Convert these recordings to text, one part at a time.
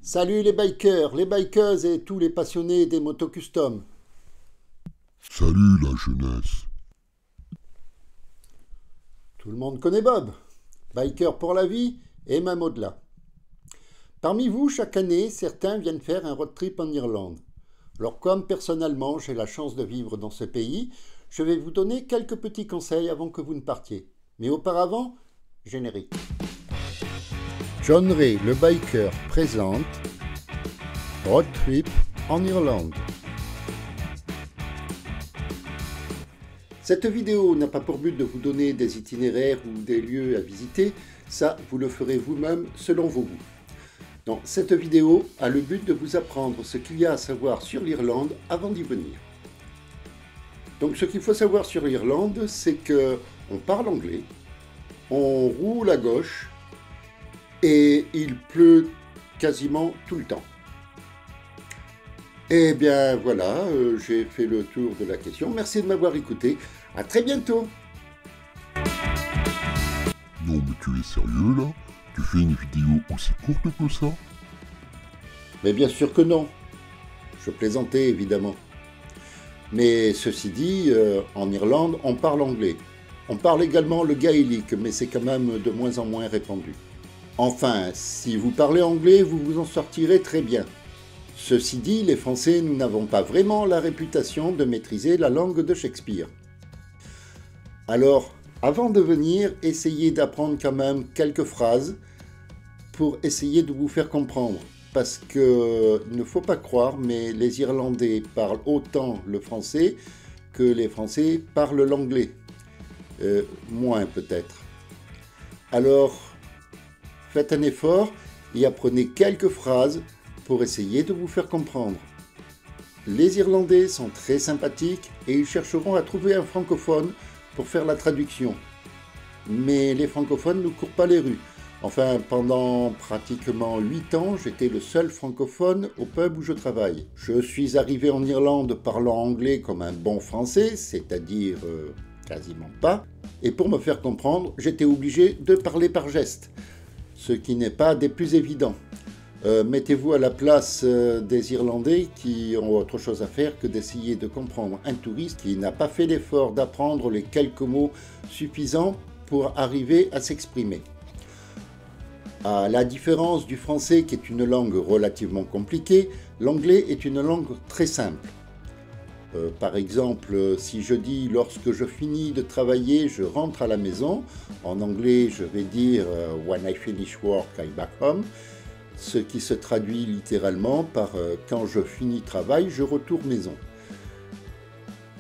Salut les bikers, les bikeuses et tous les passionnés des motos custom. Salut la jeunesse. Tout le monde connaît Bob, biker pour la vie et même au-delà. Parmi vous, chaque année, certains viennent faire un road trip en Irlande. Alors comme personnellement j'ai la chance de vivre dans ce pays, je vais vous donner quelques petits conseils avant que vous ne partiez. Mais auparavant, générique. John Ray, le biker, présente Road Trip en Irlande. Cette vidéo n'a pas pour but de vous donner des itinéraires ou des lieux à visiter, ça vous le ferez vous-même selon vos goûts. Non, cette vidéo a le but de vous apprendre ce qu'il y a à savoir sur l'Irlande avant d'y venir. Donc ce qu'il faut savoir sur l'Irlande, c'est que on parle anglais, on roule à gauche, et il pleut quasiment tout le temps. Eh bien voilà, j'ai fait le tour de la question. Merci de m'avoir écouté. À très bientôt. Non mais tu es sérieux là? Tu fais une vidéo aussi courte que ça? Mais bien sûr que non. Je plaisantais évidemment. Mais ceci dit, en Irlande, on parle anglais. On parle également le gaélique, mais c'est quand même de moins en moins répandu. Enfin, si vous parlez anglais, vous vous en sortirez très bien. Ceci dit, les Français, nous n'avons pas vraiment la réputation de maîtriser la langue de Shakespeare. Alors, avant de venir, essayez d'apprendre quand même quelques phrases pour essayer de vous faire comprendre. Parce que, il ne faut pas croire, mais les Irlandais parlent autant le français que les Français parlent l'anglais. Moins peut-être. Alors, faites un effort et apprenez quelques phrases pour essayer de vous faire comprendre. Les Irlandais sont très sympathiques et ils chercheront à trouver un francophone pour faire la traduction. Mais les francophones ne courent pas les rues. Enfin, pendant pratiquement 8 ans, j'étais le seul francophone au pub où je travaille. Je suis arrivé en Irlande parlant anglais comme un bon français, c'est-à-dire quasiment pas. Et pour me faire comprendre, j'étais obligé de parler par geste, ce qui n'est pas des plus évidents. Mettez-vous à la place des Irlandais qui ont autre chose à faire que d'essayer de comprendre un touriste qui n'a pas fait l'effort d'apprendre les quelques mots suffisants pour arriver à s'exprimer. À la différence du français qui est une langue relativement compliquée, l'anglais est une langue très simple. Par exemple, si je dis « lorsque je finis de travailler, je rentre à la maison », en anglais je vais dire « when I finish work, I back home », ce qui se traduit littéralement par « quand je finis travail, je retourne maison ».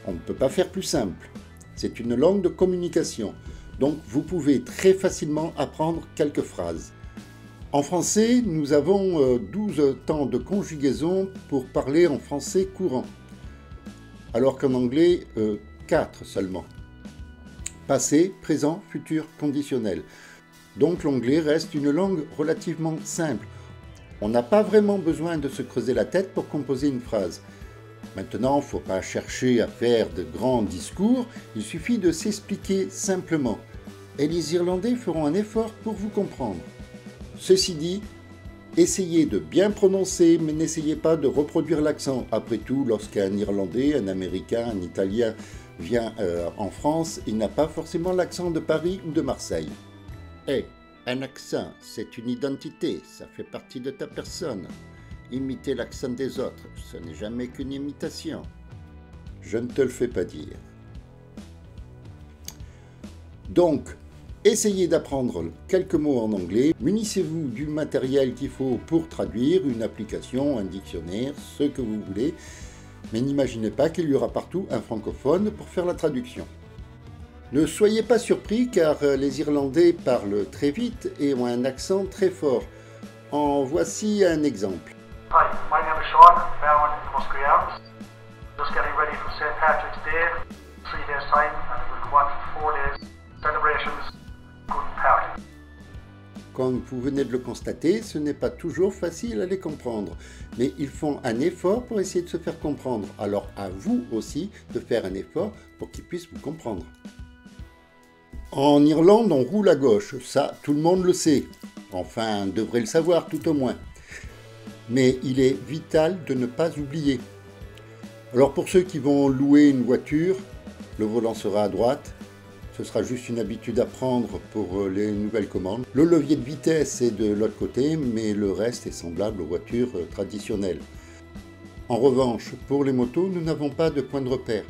On ne peut pas faire plus simple. C'est une langue de communication, donc vous pouvez très facilement apprendre quelques phrases. En français, nous avons 12 temps de conjugaison pour parler en français courant, alors qu'en anglais, 4 seulement. Passé, présent, futur, conditionnel. Donc l'anglais reste une langue relativement simple. On n'a pas vraiment besoin de se creuser la tête pour composer une phrase. Maintenant, il ne faut pas chercher à faire de grands discours, il suffit de s'expliquer simplement. Et les Irlandais feront un effort pour vous comprendre. Ceci dit, essayez de bien prononcer, mais n'essayez pas de reproduire l'accent. Après tout, lorsqu'un Irlandais, un Américain, un Italien vient en France, il n'a pas forcément l'accent de Paris ou de Marseille. Un accent, c'est une identité, ça fait partie de ta personne. Imiter l'accent des autres, ce n'est jamais qu'une imitation. Je ne te le fais pas dire. Donc, essayez d'apprendre quelques mots en anglais, munissez-vous du matériel qu'il faut pour traduire, une application, un dictionnaire, ce que vous voulez, mais n'imaginez pas qu'il y aura partout un francophone pour faire la traduction. Ne soyez pas surpris car les Irlandais parlent très vite et ont un accent très fort. En voici un exemple. Hi, my name is Sean, Bowen in the Musgrave Arms. Just getting ready for St. Patrick's Day, 3 days time, and we'll go on for 4 days. Celebrations, good party. Comme vous venez de le constater, ce n'est pas toujours facile à les comprendre, mais ils font un effort pour essayer de se faire comprendre. Alors à vous aussi de faire un effort pour qu'ils puissent vous comprendre. En Irlande, on roule à gauche, ça tout le monde le sait. Enfin, devrait le savoir tout au moins. mais il est vital de ne pas oublier. Alors pour ceux qui vont louer une voiture, le volant sera à droite. Ce sera juste une habitude à prendre pour les nouvelles commandes. Le levier de vitesse est de l'autre côté, mais le reste est semblable aux voitures traditionnelles. En revanche, pour les motos, nous n'avons pas de point de repère.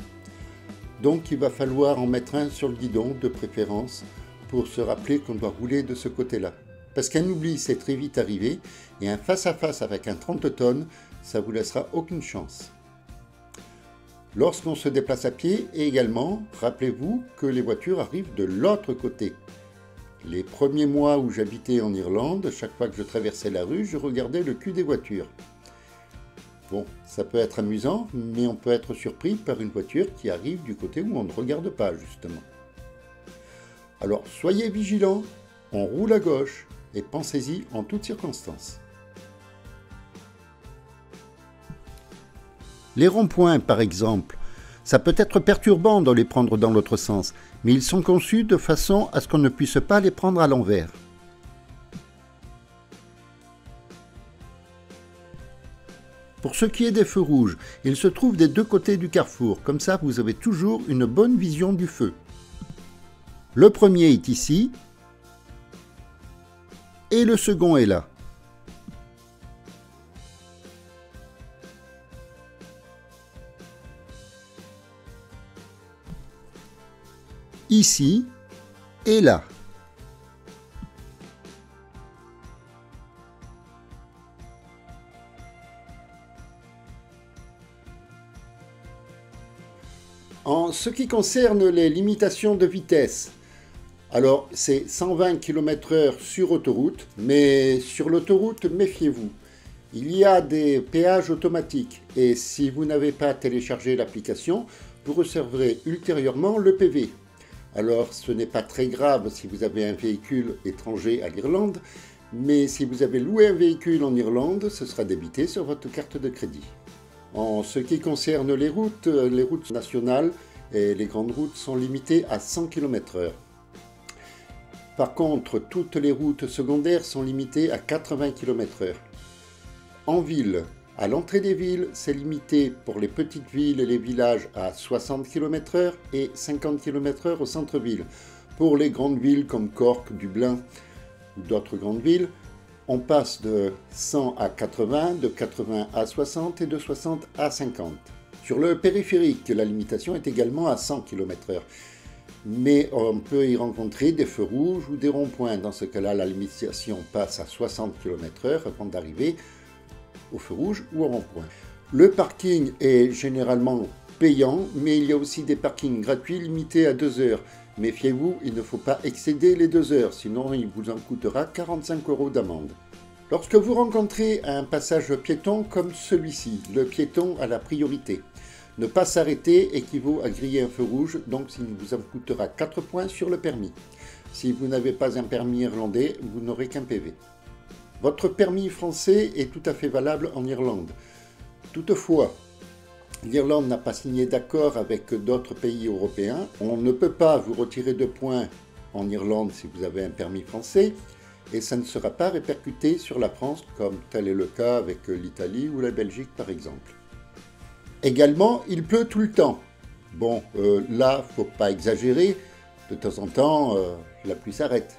Donc il va falloir en mettre un sur le guidon, de préférence, pour se rappeler qu'on doit rouler de ce côté-là. Parce qu'un oubli, c'est très vite arrivé, et un face-à-face avec un 30 tonnes, ça vous laissera aucune chance. Lorsqu'on se déplace à pied, et également, rappelez-vous que les voitures arrivent de l'autre côté. Les premiers mois où j'habitais en Irlande, chaque fois que je traversais la rue, je regardais le cul des voitures. Bon, ça peut être amusant, mais on peut être surpris par une voiture qui arrive du côté où on ne regarde pas, justement. Alors, soyez vigilants, on roule à gauche, et pensez-y en toutes circonstances. Les ronds-points, par exemple, ça peut être perturbant de les prendre dans l'autre sens, mais ils sont conçus de façon à ce qu'on ne puisse pas les prendre à l'envers. Pour ce qui est des feux rouges, ils se trouvent des deux côtés du carrefour, comme ça vous avez toujours une bonne vision du feu. Le premier est ici, et le second est là. Ici et là. En ce qui concerne les limitations de vitesse, alors c'est 120 km/h sur autoroute, mais sur l'autoroute, méfiez-vous. Il y a des péages automatiques et si vous n'avez pas téléchargé l'application, vous recevrez ultérieurement le PV. Alors ce n'est pas très grave si vous avez un véhicule étranger à l'Irlande, mais si vous avez loué un véhicule en Irlande, ce sera débité sur votre carte de crédit. En ce qui concerne les routes nationales et les grandes routes sont limitées à 100 km/h. Par contre, toutes les routes secondaires sont limitées à 80 km/h. En ville, à l'entrée des villes, c'est limité pour les petites villes et les villages à 60 km/h et 50 km/h au centre-ville. Pour les grandes villes comme Cork, Dublin ou d'autres grandes villes, on passe de 100 à 80, de 80 à 60 et de 60 à 50. Sur le périphérique, la limitation est également à 100 km/h. Mais on peut y rencontrer des feux rouges ou des ronds-points. Dans ce cas-là, la limitation passe à 60 km/h avant d'arriver au feu rouge ou au rond-point. Le parking est généralement payant, mais il y a aussi des parkings gratuits limités à 2 heures. Méfiez-vous, il ne faut pas excéder les 2 heures, sinon il vous en coûtera 45 € d'amende. Lorsque vous rencontrez un passage piéton comme celui-ci, le piéton a la priorité. Ne pas s'arrêter équivaut à griller un feu rouge, donc il vous en coûtera 4 points sur le permis. Si vous n'avez pas un permis irlandais, vous n'aurez qu'un PV. Votre permis français est tout à fait valable en Irlande. Toutefois, l'Irlande n'a pas signé d'accord avec d'autres pays européens. On ne peut pas vous retirer de points en Irlande si vous avez un permis français et ça ne sera pas répercuté sur la France comme tel est le cas avec l'Italie ou la Belgique par exemple. Également, il pleut tout le temps. Bon, là, faut pas exagérer. De temps en temps, la pluie s'arrête.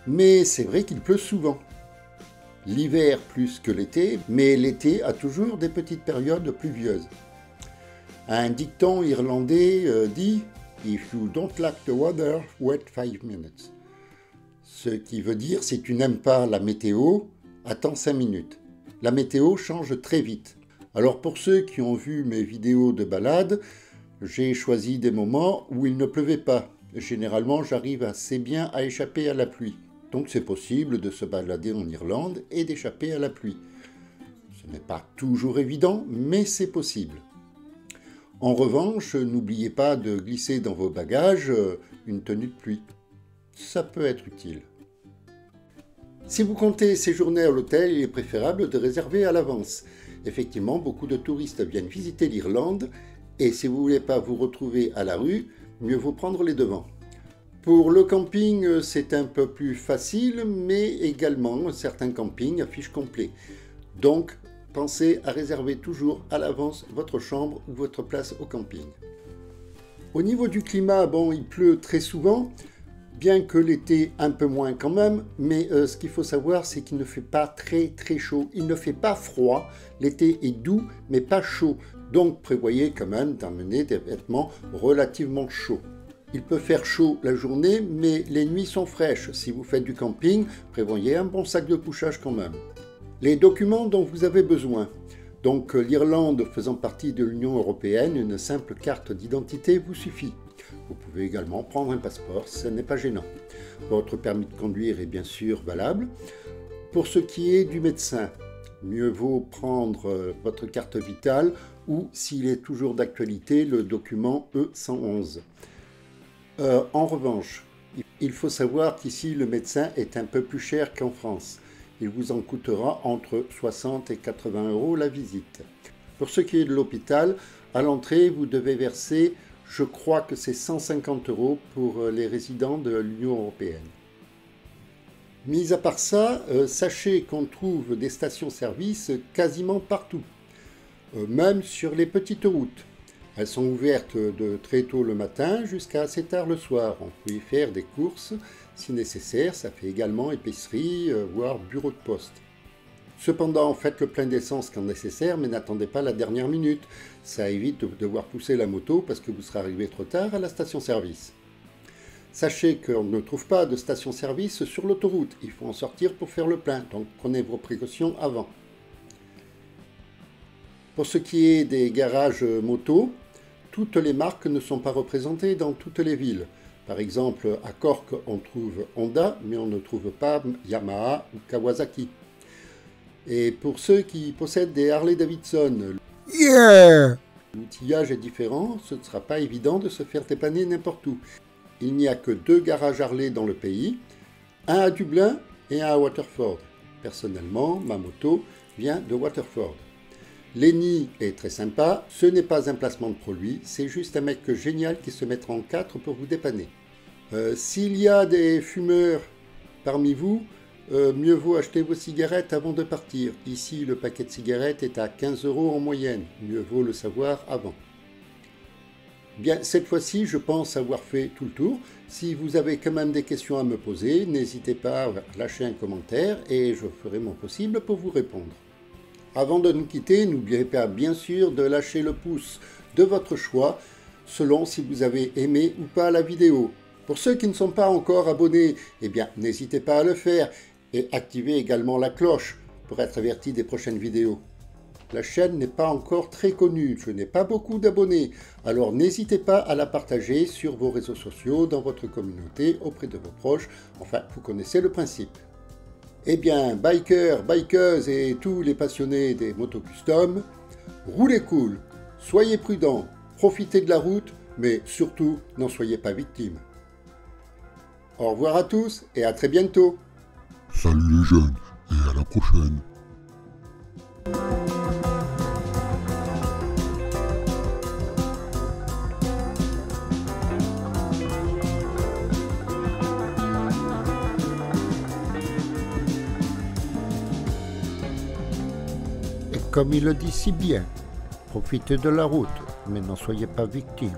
Mais c'est vrai qu'il pleut souvent. L'hiver plus que l'été, mais l'été a toujours des petites périodes pluvieuses. Un dicton irlandais dit « If you don't like the weather, wait 5 minutes ». Ce qui veut dire « Si tu n'aimes pas la météo, attends 5 minutes ». La météo change très vite. Alors pour ceux qui ont vu mes vidéos de balade, j'ai choisi des moments où il ne pleuvait pas. Généralement, j'arrive assez bien à échapper à la pluie. Donc c'est possible de se balader en Irlande et d'échapper à la pluie. Ce n'est pas toujours évident, mais c'est possible. En revanche, n'oubliez pas de glisser dans vos bagages une tenue de pluie. Ça peut être utile. Si vous comptez séjourner à l'hôtel, il est préférable de réserver à l'avance. Effectivement, beaucoup de touristes viennent visiter l'Irlande et si vous ne voulez pas vous retrouver à la rue, mieux vaut prendre les devants. Pour le camping, c'est un peu plus facile, mais également certains campings affichent complet. Donc, pensez à réserver toujours à l'avance votre chambre ou votre place au camping. Au niveau du climat, bon, il pleut très souvent, bien que l'été un peu moins quand même, mais ce qu'il faut savoir, c'est qu'il ne fait pas très chaud. Il ne fait pas froid, l'été est doux, mais pas chaud. Donc prévoyez quand même d'emmener des vêtements relativement chauds. Il peut faire chaud la journée, mais les nuits sont fraîches. Si vous faites du camping, prévoyez un bon sac de couchage quand même. Les documents dont vous avez besoin. Donc l'Irlande faisant partie de l'Union européenne, une simple carte d'identité vous suffit. Vous pouvez également prendre un passeport, ce n'est pas gênant. Votre permis de conduire est bien sûr valable. Pour ce qui est du médecin, mieux vaut prendre votre carte vitale ou, s'il est toujours d'actualité, le document E111. En revanche, il faut savoir qu'ici le médecin est un peu plus cher qu'en France. Il vous en coûtera entre 60 et 80 € la visite. Pour ce qui est de l'hôpital, à l'entrée, vous devez verser, je crois que c'est 150 € pour les résidents de l'Union européenne. Mis à part ça, sachez qu'on trouve des stations-service quasiment partout, même sur les petites routes. Elles sont ouvertes de très tôt le matin jusqu'à assez tard le soir. On peut y faire des courses si nécessaire, ça fait également épicerie, voire bureau de poste. Cependant, faites le plein d'essence quand nécessaire, mais n'attendez pas la dernière minute. Ça évite de devoir pousser la moto parce que vous serez arrivé trop tard à la station-service. Sachez qu'on ne trouve pas de station-service sur l'autoroute. Il faut en sortir pour faire le plein, donc prenez vos précautions avant. Pour ce qui est des garages moto, toutes les marques ne sont pas représentées dans toutes les villes. Par exemple, à Cork, on trouve Honda, mais on ne trouve pas Yamaha ou Kawasaki. Et pour ceux qui possèdent des Harley-Davidson, l'outillage est différent, ce ne sera pas évident de se faire dépanner n'importe où. Il n'y a que 2 garages Harley dans le pays, un à Dublin et un à Waterford. Personnellement, ma moto vient de Waterford. Lenny est très sympa, ce n'est pas un placement de produit, c'est juste un mec génial qui se mettra en 4 pour vous dépanner. S'il y a des fumeurs parmi vous, mieux vaut acheter vos cigarettes avant de partir. Ici, le paquet de cigarettes est à 15 € en moyenne, mieux vaut le savoir avant. Bien, cette fois-ci, je pense avoir fait tout le tour. Si vous avez quand même des questions à me poser, n'hésitez pas à lâcher un commentaire et je ferai mon possible pour vous répondre. Avant de nous quitter, n'oubliez pas bien sûr de lâcher le pouce de votre choix, selon si vous avez aimé ou pas la vidéo. Pour ceux qui ne sont pas encore abonnés, eh bien, n'hésitez pas à le faire et activez également la cloche pour être averti des prochaines vidéos. La chaîne n'est pas encore très connue, je n'ai pas beaucoup d'abonnés, alors n'hésitez pas à la partager sur vos réseaux sociaux, dans votre communauté, auprès de vos proches, enfin, vous connaissez le principe. Eh bien, bikers, bikeuses et tous les passionnés des motos custom, roulez cool, soyez prudents, profitez de la route, mais surtout, n'en soyez pas victimes. Au revoir à tous et à très bientôt. Salut les jeunes et à la prochaine. Comme il le dit si bien, profitez de la route, mais n'en soyez pas victime.